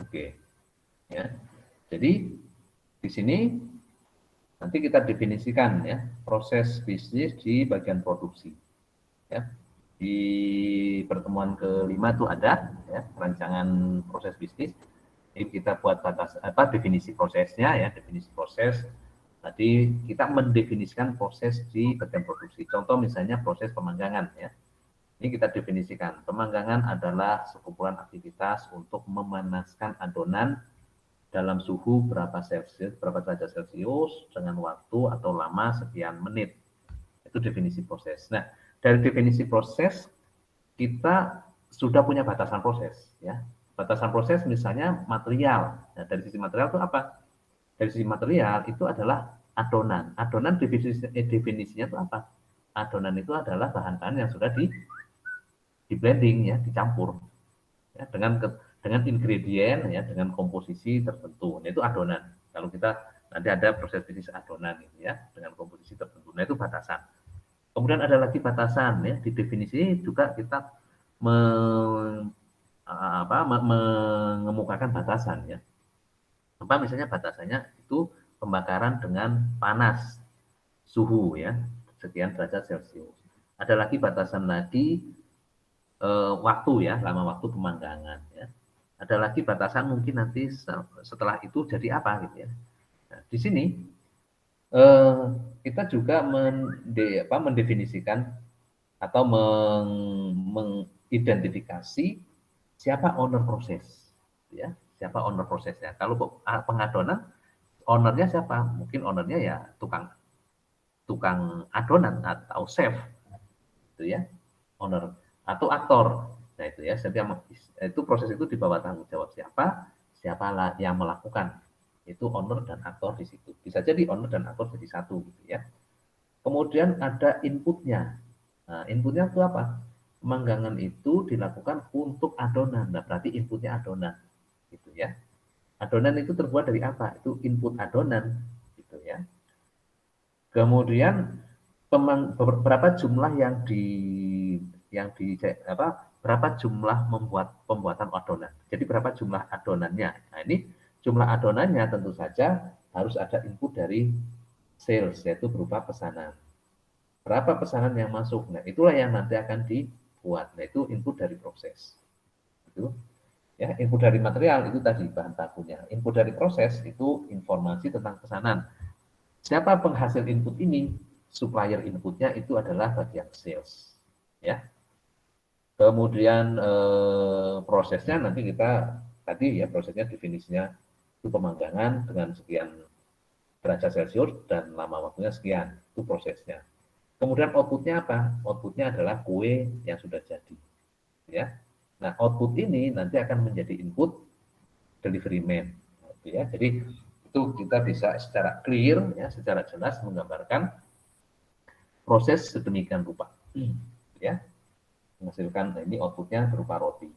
Oke, ya. Jadi di sini nanti kita definisikan ya proses bisnis di bagian produksi. Ya. Di pertemuan kelima itu ada ya rancangan proses bisnis. Jadi kita buat batas definisi prosesnya ya, definisi proses. Tadi kita mendefinisikan proses di bagian produksi. Contoh misalnya proses pemanggangan ya. Ini kita definisikan. Pemanggangan adalah sekumpulan aktivitas untuk memanaskan adonan dalam suhu berapa Celcius, berapa derajat Celcius dengan waktu atau lama sekian menit. Itu definisi proses. Nah, dari definisi proses kita sudah punya batasan proses ya. Batasan proses misalnya material. Nah, dari sisi material itu apa? Dari sisi material itu adalah adonan. Adonan definisinya itu apa? Adonan itu adalah bahan-bahan yang sudah di blending ya, dicampur ya, dengan ingredient ya, dengan komposisi tertentu. Nah, itu adonan. Kalau kita nanti ada proses bisnis adonan ini ya, dengan komposisi tertentu. Nah, itu batasan. Kemudian ada lagi batasan ya, di definisi juga kita mengemukakan batasan ya. Apa misalnya batasannya itu pembakaran dengan panas suhu ya, sekian derajat Celcius. Ada lagi batasan lagi waktu ya, lama waktu pemanggangan ya. Ada lagi batasan mungkin nanti setelah itu jadi apa gitu ya. Nah, di sini kita juga mendefinisikan atau mengidentifikasi siapa owner proses ya, siapa owner prosesnya. Kalau pengadonan ownernya siapa? Mungkin ownernya ya tukang tukang adonan atau chef itu ya, owner atau aktor. Nah, itu ya, setiap itu proses itu di bawah tanggung jawab siapa? Siapa yang melakukan? Itu owner dan aktor di situ. Bisa jadi owner dan aktor jadi satu gitu ya. Kemudian ada inputnya. Nah, inputnya itu apa? Pemanggangan itu dilakukan untuk adonan. Nah, berarti inputnya adonan gitu ya. Adonan itu terbuat dari apa? Itu input adonan gitu ya. Kemudian berapa jumlah berapa jumlah pembuatan adonan. Jadi berapa jumlah adonannya. Nah, ini jumlah adonannya tentu saja harus ada input dari sales, yaitu berupa pesanan. Berapa pesanan yang masuk. Nah, itulah yang nanti akan dibuat. Nah, itu input dari proses. Itu ya, input dari material itu tadi bahan bakunya. Input dari proses itu informasi tentang pesanan. Siapa penghasil input ini? Supplier inputnya itu adalah bagian sales. Ya. Kemudian prosesnya nanti kita tadi ya prosesnya definisinya itu pemanggangan dengan sekian derajat Celcius dan lama waktunya sekian. Itu prosesnya. Kemudian outputnya apa? Outputnya adalah kue yang sudah jadi. Ya. Nah, output ini nanti akan menjadi input delivery man. Ya. Jadi itu kita bisa secara clear, ya, secara jelas menggambarkan proses sedemikian rupa. Ya, menghasilkan ini outputnya berupa roti.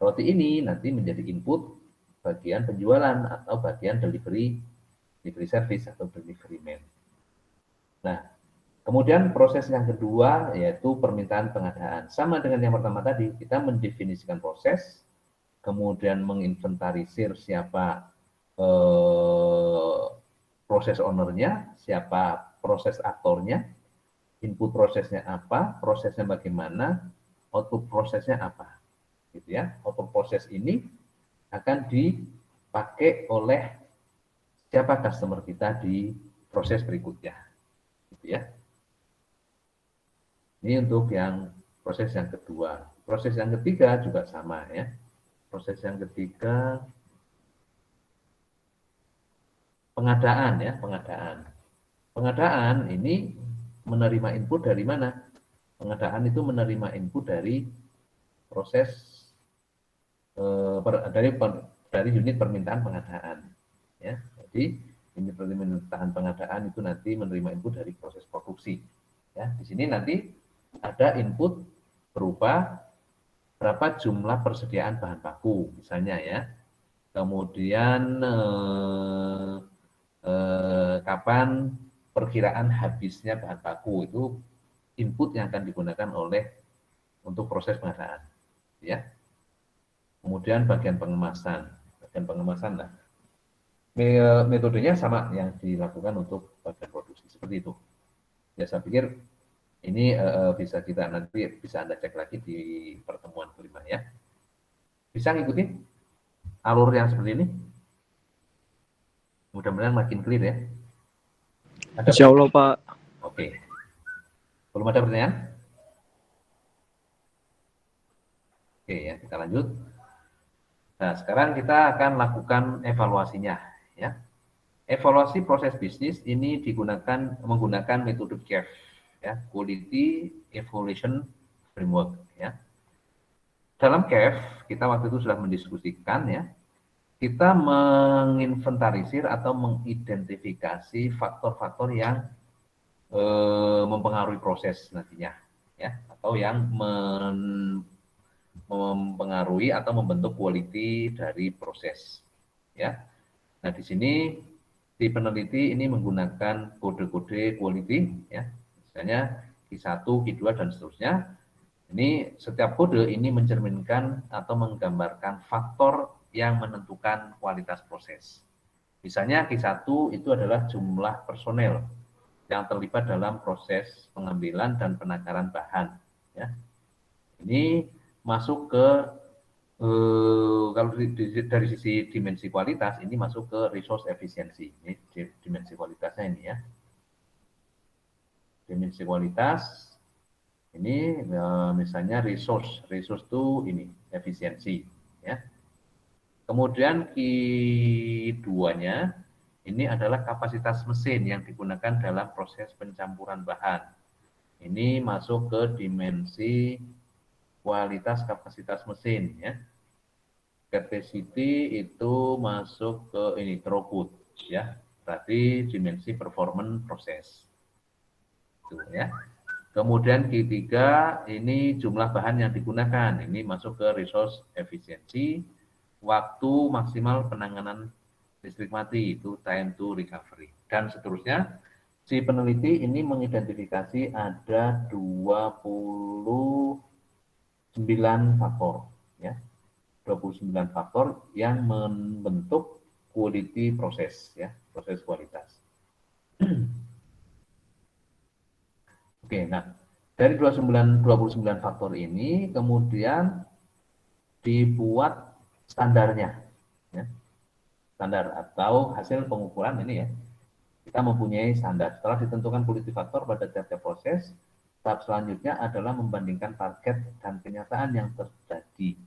Roti ini nanti menjadi input bagian penjualan atau bagian delivery service atau delivery man. Nah, kemudian proses yang kedua yaitu permintaan pengadaan. Sama dengan yang pertama tadi, kita mendefinisikan proses, kemudian menginventarisir siapa proses ownernya, siapa proses aktornya, input prosesnya apa, prosesnya bagaimana, output prosesnya apa. Gitu ya. Output proses ini akan dipakai oleh siapa customer kita di proses berikutnya. Gitu ya. Ini untuk yang proses yang kedua. Proses yang ketiga juga sama ya. Proses yang ketiga pengadaan ya, pengadaan. Pengadaan ini menerima input dari mana? Pengadaan itu menerima input dari proses dari unit permintaan pengadaan. Ya, jadi unit permintaan pengadaan itu nanti menerima input dari proses produksi. Ya, di sini nanti ada input berupa berapa jumlah persediaan bahan baku, misalnya ya. Kemudian kapan perkiraan habisnya bahan baku itu input yang akan digunakan oleh untuk proses pengadaan. ya. Kemudian bagian pengemasan lah. Metodenya sama yang dilakukan untuk bagian produksi seperti itu. Ya saya pikir ini bisa kita nanti bisa Anda cek lagi di pertemuan kelima ya. Bisa ngikutin alur yang seperti ini? Mudah-mudahan makin clear ya. Ada Insya Allah Pak. Oke. Belum ada pertanyaan? Oke ya, kita lanjut. Nah, sekarang kita akan lakukan evaluasinya ya. Evaluasi proses bisnis ini menggunakan metode CAEF ya, Quality Evaluation Framework ya. Dalam CAEF kita waktu itu sudah mendiskusikan ya, kita menginventarisir atau mengidentifikasi faktor-faktor yang mempengaruhi proses nantinya ya, atau yang mempengaruhi atau membentuk quality dari proses ya. Nah, di sini si peneliti ini menggunakan kode-kode quality ya. Misalnya Q1, Q2 dan seterusnya. Ini setiap kode ini mencerminkan atau menggambarkan faktor yang menentukan kualitas proses. Misalnya Q1 itu adalah jumlah personel yang terlibat dalam proses pengambilan dan penakaran bahan ya. Ini masuk ke kalau dari sisi dimensi kualitas ini masuk ke resource efficiency. Ini dimensi kualitasnya ini ya. Dimensi kualitas ini misalnya resource itu ini efisiensi ya. Kemudian keduanya ini adalah kapasitas mesin yang digunakan dalam proses pencampuran bahan. Ini masuk ke dimensi kualitas kapasitas mesin ya. Capacity itu masuk ke ini throughput ya. Berarti dimensi performance proses. Itu ya. Kemudian ketiga ini jumlah bahan yang digunakan. Ini masuk ke resource efficiency, waktu maksimal penanganan listrik mati itu time to recovery dan seterusnya. Si peneliti ini mengidentifikasi ada 29 faktor ya. 29 faktor yang membentuk quality proses ya, proses kualitas. Oke, nah dari 29 faktor ini kemudian dibuat standarnya ya. Standar atau hasil pengukuran ini ya. Kita mempunyai standar. Setelah ditentukan quality faktor pada tiap-tiap proses, tahap selanjutnya adalah membandingkan target dan kenyataan yang terjadi.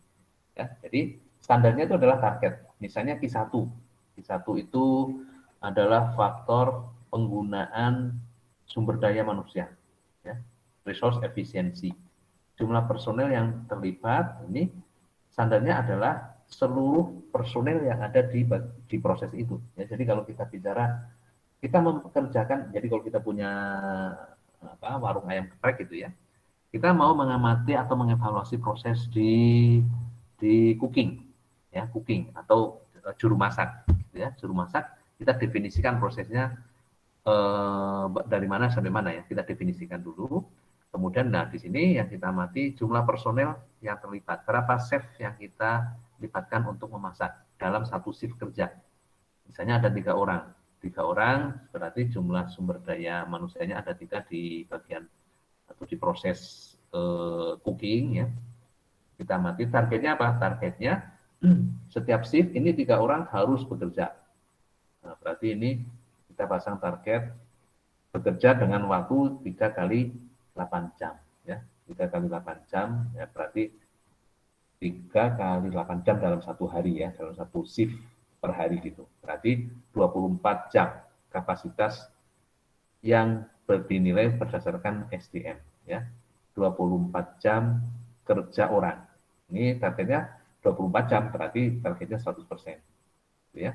Ya, jadi standarnya itu adalah target. Misalnya Q1. Q1 itu adalah faktor penggunaan sumber daya manusia. Ya, resource efficiency. Jumlah personel yang terlibat ini standarnya adalah seluruh personel yang ada di proses itu. Ya, jadi kalau kita bicara kita mempekerjakan, jadi kalau kita punya warung ayam geprek gitu ya, kita mau mengamati atau mengevaluasi proses di cooking ya, cooking atau juru masak gitu ya. Juru masak kita definisikan prosesnya dari mana sampai mana ya, kita definisikan dulu. Kemudian nah di sini yang kita amati jumlah personel yang terlibat, berapa chef yang kita libatkan untuk memasak dalam satu shift kerja. Misalnya ada 3 orang, 3 orang berarti jumlah sumber daya manusianya ada 3 di bagian atau di proses cooking ya. Kita amati targetnya apa? Targetnya setiap shift ini 3 orang harus bekerja. Nah, berarti ini kita pasang target bekerja dengan waktu 3 kali 8 jam ya. 3 kali 8 jam ya, berarti 3 kali 8 jam dalam satu hari ya, dalam satu shift per hari gitu. Berarti 24 jam kapasitas yang dinilai berdasarkan SDM ya. 24 jam kerja orang. Ini targetnya 24 jam, berarti targetnya 100%. Ya.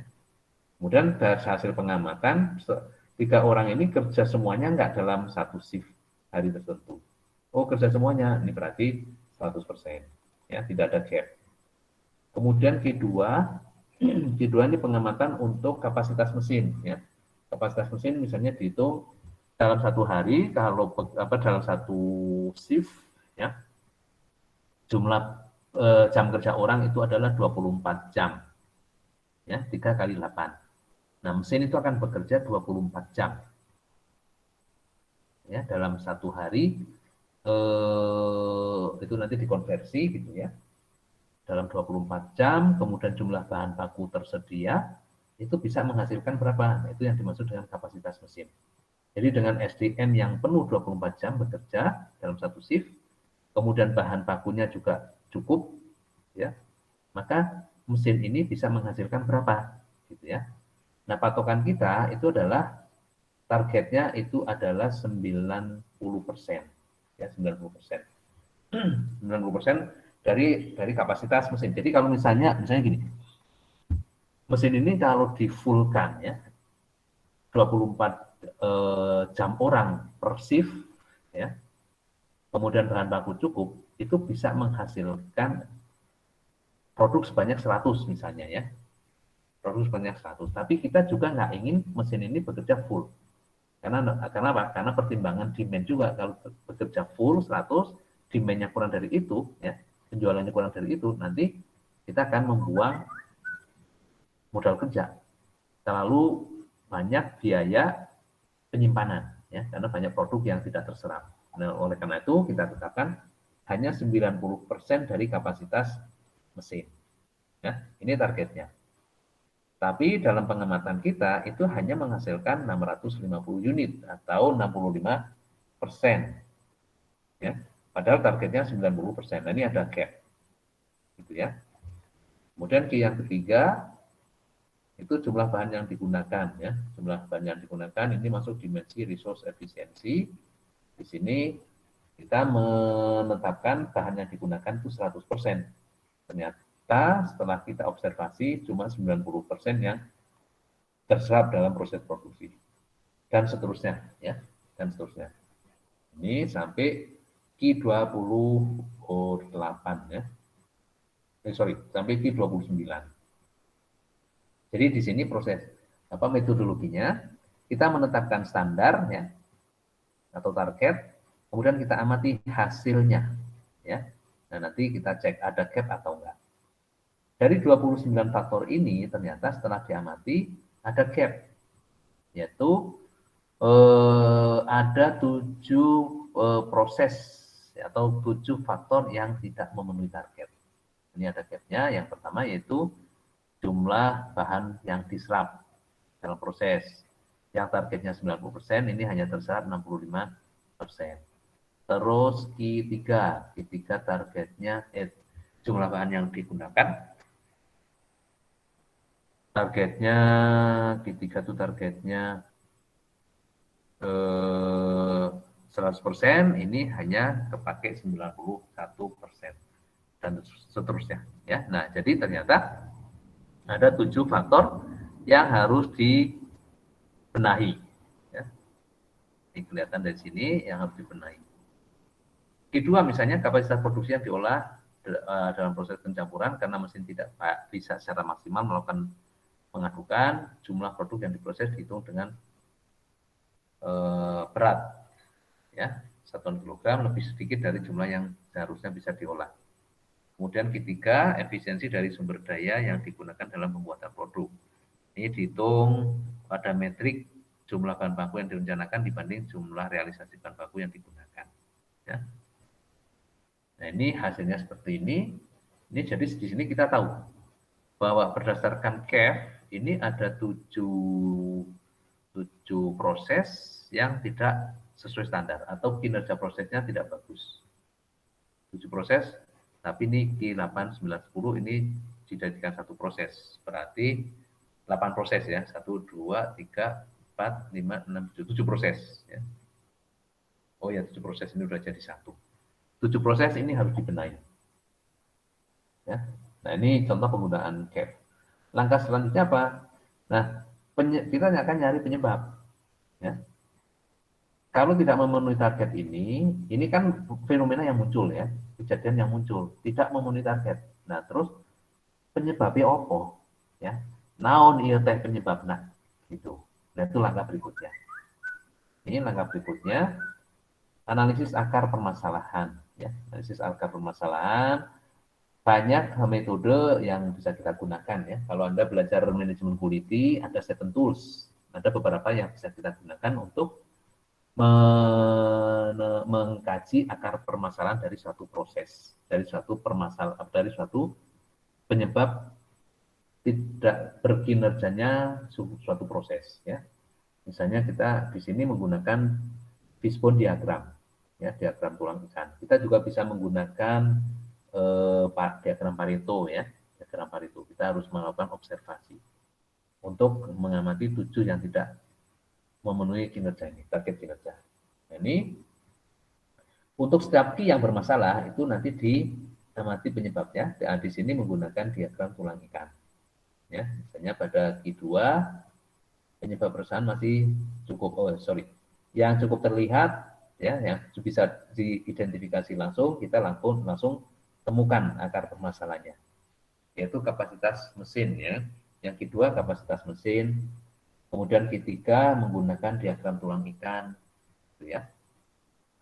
Kemudian dari hasil pengamatan, 3 orang ini kerja semuanya enggak dalam satu shift hari tertentu. Oh, kerja semuanya, ini berarti 100%. Ya, tidak ada gap. Kemudian kedua ini pengamatan untuk kapasitas mesin. Ya. Kapasitas mesin misalnya dihitung dalam satu hari, kalau dalam satu shift, ya, jumlah jam kerja orang itu adalah 24 jam. Ya, 3 kali 8. Nah, mesin itu akan bekerja 24 jam. Ya, dalam satu hari itu nanti dikonversi gitu ya. Dalam 24 jam, kemudian jumlah bahan baku tersedia, itu bisa menghasilkan berapa? Nah, itu yang dimaksud dengan kapasitas mesin. Jadi dengan SDM yang penuh 24 jam bekerja dalam satu shift, kemudian bahan bakunya juga cukup, ya, maka mesin ini bisa menghasilkan berapa, gitu ya. Nah, patokan kita itu adalah targetnya itu adalah 90%, ya 90%. 90% dari kapasitas mesin. Jadi kalau misalnya gini, mesin ini kalau di fullkan ya 24 jam orang per shift ya, kemudian bahan baku cukup, itu bisa menghasilkan produk sebanyak 100 misalnya ya. Produk sebanyak 100. Tapi kita juga nggak ingin mesin ini bekerja full. Karena apa? Karena pertimbangan demand juga. Kalau bekerja full 100, demand-nya kurang dari itu, ya, penjualannya kurang dari itu, nanti kita akan membuang modal kerja. Terlalu banyak biaya penyimpanan, ya, karena banyak produk yang tidak terserap. Nah, oleh karena itu kita tetapkan hanya 90% dari kapasitas mesin. Ya, ini targetnya. Tapi dalam pengamatan kita itu hanya menghasilkan 650 unit atau 65%. Ya. Padahal targetnya 90%. Nah, ini ada gap. Gitu ya. Kemudian yang ketiga itu jumlah bahan yang digunakan ya. Jumlah bahan yang digunakan ini masuk dimensi resource efisiensi. Di sini kita menetapkan bahan yang digunakan itu 100%. Ternyata setelah kita observasi cuma 90% yang terserap dalam proses produksi. Dan seterusnya ya, dan seterusnya. Ini sampai Q28 ya. Sampai Q29. Jadi di sini proses metodologinya, kita menetapkan standar ya atau target, kemudian kita amati hasilnya ya. Nah, nanti kita cek ada gap atau enggak. Dari 29 faktor ini ternyata setelah diamati ada gap, yaitu ada 7 proses atau 7 faktor yang tidak memenuhi target. Ini ada gapnya. Yang pertama yaitu jumlah bahan yang diserap dalam proses. Yang targetnya 90%, ini hanya terserap 65%. Terus Q3 targetnya jumlah bahan yang digunakan. Targetnya Q3 itu targetnya 100%, ini hanya kepakai 91% dan seterusnya ya. Nah, jadi ternyata ada 7 faktor yang harus dibenahi ya. Ini kelihatan dari sini yang harus dibenahi. Kedua, misalnya kapasitas produksi yang diolah dalam proses pencampuran karena mesin tidak bisa secara maksimal melakukan pengadukan, jumlah produk yang diproses dihitung dengan berat ya, 1 kilogram lebih sedikit dari jumlah yang seharusnya bisa diolah. Kemudian ketiga, efisiensi dari sumber daya yang digunakan dalam pembuatan produk. Ini dihitung pada metrik jumlah bahan baku yang direncanakan dibanding jumlah realisasi bahan baku yang digunakan. Ya. Nah, ini hasilnya seperti ini. Ini jadi di sini kita tahu bahwa berdasarkan CAF ini ada 7 proses yang tidak sesuai standar atau kinerja prosesnya tidak bagus. 7 proses, tapi ini Q8, 9, 10 ini dijadikan satu proses. Berarti 8 proses ya. 1, 2, 3, 4, 5, 6, 7. 7 proses. Ya. Oh ya, 7 proses ini sudah jadi satu. 7 proses ini harus dibenahi. Ya. Nah, ini contoh penggunaan CAP. Langkah selanjutnya apa? Nah, kita akan nyari penyebab. Ya. Kalau tidak memenuhi target ini kan fenomena yang muncul ya, kejadian yang muncul, tidak memenuhi target. Nah, terus penyebabnya apa? Ya, naon ieu teh penyebabna gitu. Nah, itu langkah berikutnya. Ini langkah berikutnya, analisis akar permasalahan. Ya, analisis akar permasalahan. banyak metode yang bisa kita gunakan ya. Kalau Anda belajar manajemen quality, ada 7 tools. Ada beberapa yang bisa kita gunakan untuk mengkaji akar permasalahan dari suatu proses, dari suatu permasalahan, dari suatu penyebab tidak berkinerjanya suatu proses ya. Misalnya kita di sini menggunakan fishbone diagram, ya diagram tulang ikan. Kita juga bisa menggunakan diagram Pareto ya, diagram Pareto. Kita harus melakukan observasi untuk mengamati 7 yang tidak memenuhi kinerja ini, target kinerja. Nah, ini untuk setiap key yang bermasalah itu nanti diamati penyebabnya. Di sini menggunakan diagram tulang ikan. Ya, misalnya pada key 2 penyebab perusahaan masih cukup yang cukup terlihat ya yang bisa diidentifikasi langsung, kita langsung temukan akar permasalahannya, yaitu kapasitas mesin ya. Yang kedua kapasitas mesin, kemudian ketiga menggunakan diagram tulang ikan gitu ya.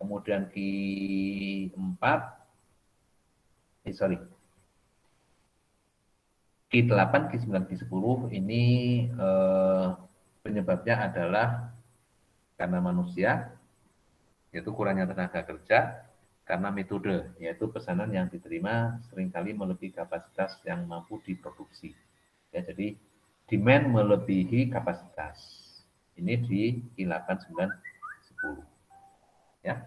Kemudian Q8 Q9, Q10 ini penyebabnya adalah karena manusia, yaitu kurangnya tenaga kerja, karena metode, yaitu pesanan yang diterima seringkali melebihi kapasitas yang mampu diproduksi. Ya, jadi demand melebihi kapasitas. Ini di Q8, 9, 10. Ya.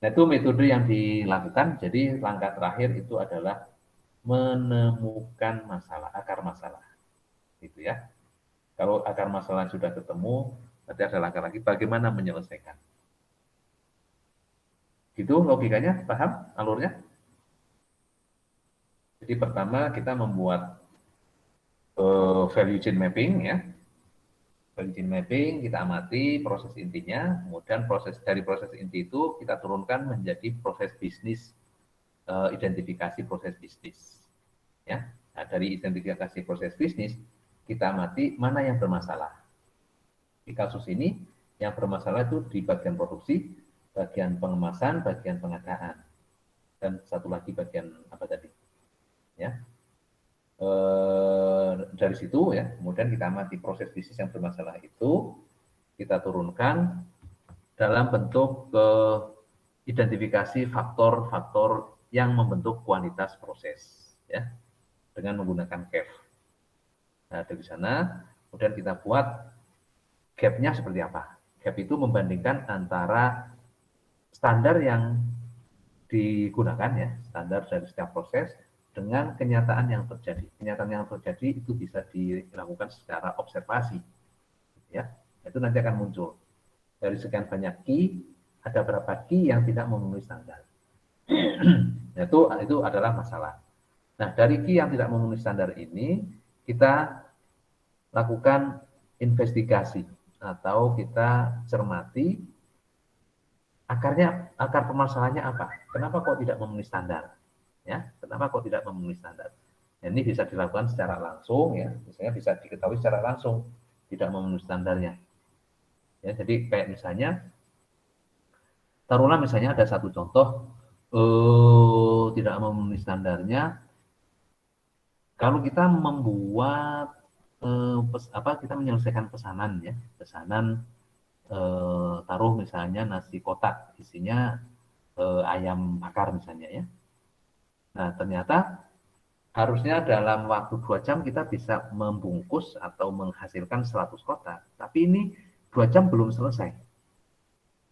Nah, itu metode yang dilakukan. Jadi langkah terakhir itu adalah menemukan masalah, akar masalah. Gitu ya. Kalau akar masalah sudah ketemu, nanti ada langkah lagi bagaimana menyelesaikan. Gitu logikanya, paham alurnya? Jadi pertama kita membuat value chain mapping ya. Value chain mapping kita amati proses intinya, kemudian dari proses inti itu kita turunkan menjadi proses bisnis, identifikasi proses bisnis. Ya. Nah, dari identifikasi proses bisnis kita amati mana yang bermasalah. Di kasus ini yang bermasalah itu di bagian produksi, bagian pengemasan, bagian pengadaan, dan satu lagi bagian apa tadi? Ya, dari situ ya, kemudian kita amati proses bisnis yang bermasalah itu, kita turunkan dalam bentuk identifikasi faktor-faktor yang membentuk kualitas proses, ya, dengan menggunakan CAP. Nah, dari sana, kemudian kita buat gap-nya seperti apa. Gap itu membandingkan antara standar yang digunakan ya, standar dari setiap proses dengan kenyataan yang terjadi. Kenyataan yang terjadi itu bisa dilakukan secara observasi. Ya, itu nanti akan muncul. Dari sekian banyak key, ada berapa key yang tidak memenuhi standar. itu adalah masalah. Nah, dari key yang tidak memenuhi standar ini, kita lakukan investigasi atau kita cermati akar permasalahannya apa? Kenapa kok tidak memenuhi standar? Ya, kenapa kok tidak memenuhi standar? Nah, ini bisa dilakukan secara langsung ya, misalnya bisa diketahui secara langsung tidak memenuhi standarnya. Ya, jadi kayak misalnya taruhlah misalnya ada satu contoh tidak memenuhi standarnya. Kalau kita membuat kita menyelesaikan pesanan ya, pesanan taruh misalnya nasi kotak isinya ayam bakar misalnya ya. Nah, ternyata harusnya dalam waktu 2 jam kita bisa membungkus atau menghasilkan 100 kotak. Tapi ini 2 jam belum selesai.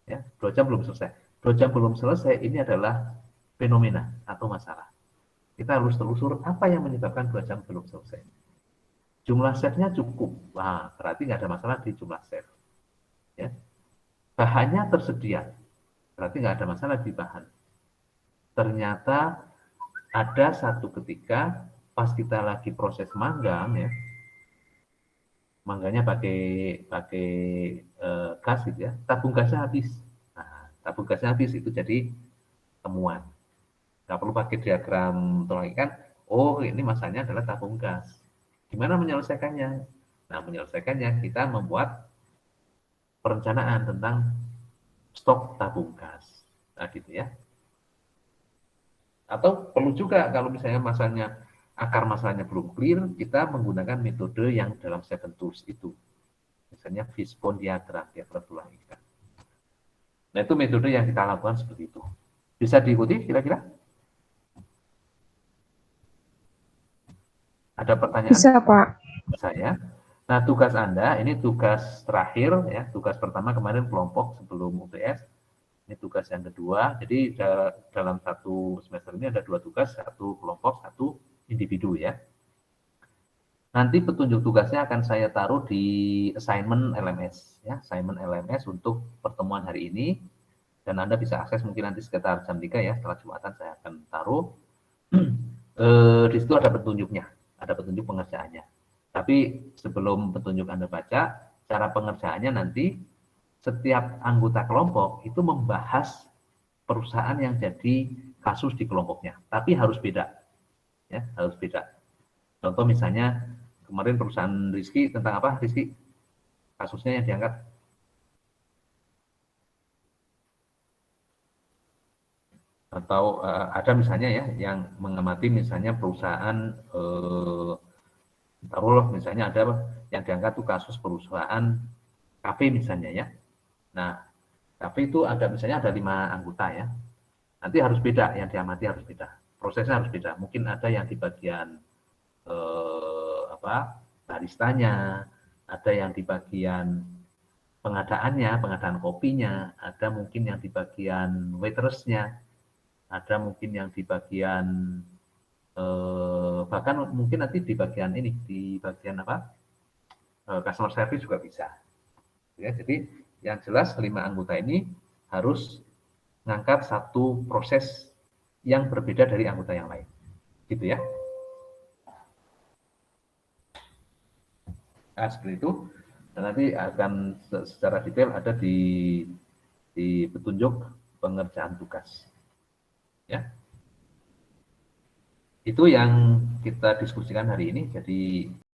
Ya, 2 jam belum selesai. 2 jam belum selesai ini adalah fenomena atau masalah. Kita harus telusur apa yang menyebabkan 2 jam belum selesai. Jumlah chefnya cukup. Wah, berarti nggak ada masalah di jumlah chef. Ya. Bahannya tersedia. Berarti nggak ada masalah di bahan. Ternyata ada satu ketika pas kita lagi proses manggang ya, mangganya pakai pakai gas gitu ya, tabung gasnya habis. Nah, tabung gasnya habis itu jadi temuan. Nggak perlu pakai diagram tolak ikan. Oh, ini masalahnya adalah tabung gas. Gimana menyelesaikannya? Nah, menyelesaikannya kita membuat perencanaan tentang stok tabung gas. Nah, gitu ya. Atau perlu juga kalau misalnya akar masalahnya belum clear, kita menggunakan metode yang dalam 7 tools itu. Misalnya fishbone diagram tulang ikan. Nah, itu metode yang kita lakukan seperti itu. Bisa diikuti kira-kira? Ada pertanyaan? Bisa, Pak. Saya. Nah, tugas Anda, ini tugas terakhir ya. Tugas pertama kemarin kelompok sebelum UTS. Ini tugas yang kedua. Jadi dalam satu semester ini ada 2 tugas, satu kelompok, satu individu ya. Nanti petunjuk tugasnya akan saya taruh di assignment LMS ya, assignment LMS untuk pertemuan hari ini. Dan Anda bisa akses mungkin nanti sekitar jam 3 ya, setelah Jumatan saya akan taruh. Di situ ada petunjuknya, ada petunjuk pengerjaannya. Tapi sebelum petunjuk Anda baca, cara pengerjaannya nanti setiap anggota kelompok itu membahas perusahaan yang jadi kasus di kelompoknya, tapi harus beda, ya harus beda. Contoh misalnya kemarin perusahaan Rizky tentang apa Rizky? Kasusnya yang diangkat? Atau ada misalnya ya yang mengamati misalnya perusahaan taruhlah misalnya ada yang diangkat tuh kasus perusahaan kafe misalnya ya. Nah, kafe itu ada misalnya ada 5 anggota ya. Nanti harus beda yang diamati harus beda. Prosesnya harus beda. Mungkin ada yang di bagian baristanya, ada yang di bagian pengadaan kopinya, ada mungkin yang di bagian waitressnya, ada mungkin yang di bagian bahkan mungkin nanti di bagian ini, di bagian customer service juga bisa. Ya, jadi yang jelas 5 anggota ini harus mengangkat satu proses yang berbeda dari anggota yang lain. Gitu ya. Nah, seperti itu. Dan nanti akan secara detail ada di petunjuk pengerjaan tugas. Ya. Itu yang kita diskusikan hari ini. Jadi